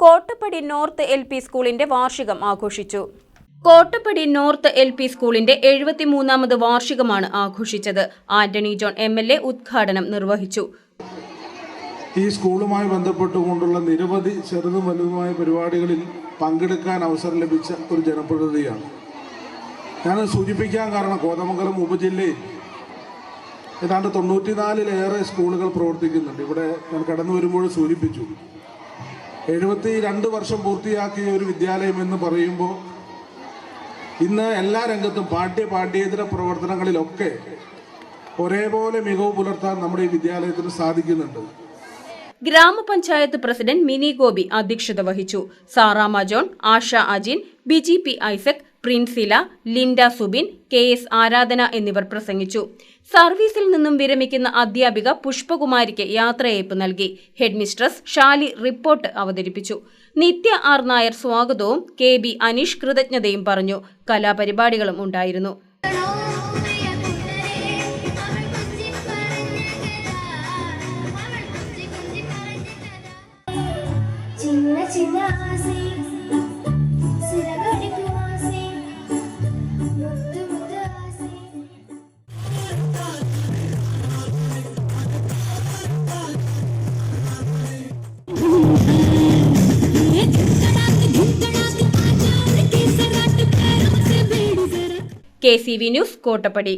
Kottappadi north LP. സ്കൂളിന്റെ വാർഷികം ആഘോഷിച്ചു. Kottappady north LP. സ്കൂളിന്റെ 73ാമത് വാർഷികമാണ് ആഘോഷിച്ചത്. ആന്റണി ജോൺ എം.എൽ.എ. ഉദ്ഘാടനം നിർവഹിച്ചു. ഈ സ്കൂളുമായി ബന്ധപ്പെട്ടുകൊണ്ടുള്ള നിരവധി ചെറുതും വലുതുമായ പരിപാടികളിൽ പങ്കെടുക്കാൻ അവസരം ലഭിച്ച ഒരു ജനപ്രതിനിധിയാണ്. ഞാൻ സൂചിപ്പിക്കാൻ കാരണം കോതമംഗലം ഉപജില്ലയിൽ ഏതാണ്ട് 94-ലേറെ സ്കൂളുകൾ പ്രവർത്തിക്കുന്നുണ്ട്. ഇവിടെ ഞാൻ കടന്നു വരുമ്പോൾ സൂചിപ്പിച്ചു 72 വർഷം പൂർത്തിയാക്കിയ ഒരു വിദ്യാലയം എന്ന് പറയുമ്പോൾ ഇന്ന് എല്ലാ രംഗത്തും പാഠ്യേതര പ്രവർത്തനങ്ങളിലൊക്കെ ഒരേപോലെ മികവ് പുലർത്താൻ നമ്മുടെ ഈ വിദ്യാലയത്തിന് സാധിക്കുന്നുണ്ട്. ഗ്രാമപഞ്ചായത്ത് പ്രസിഡന്റ് മിനി ഗോപി അധ്യക്ഷത വഹിച്ചു. Sarama John, Asha Ajin, Biji P Isaac, Princila, Linda Subin, KS. Aradhana എന്നിവർ പ്രസംഗിച്ചു. സർവീസിൽ നിന്നും വിരമിക്കുന്ന അധ്യാപിക പുഷ്പകുമാരിക്ക് യാത്രയയപ്പ് നൽകി. ഹെഡ് മിസ്ട്രസ് ഷാലി റിപ്പോർട്ട് അവതരിപ്പിച്ചു. നിത്യ ആർ നായർ സ്വാഗതവും കെ.ബി. അനീഷ് കൃതജ്ഞതയും പറഞ്ഞു. കലാപരിപാടികളും ഉണ്ടായിരുന്നു. KCV news Kottappadi.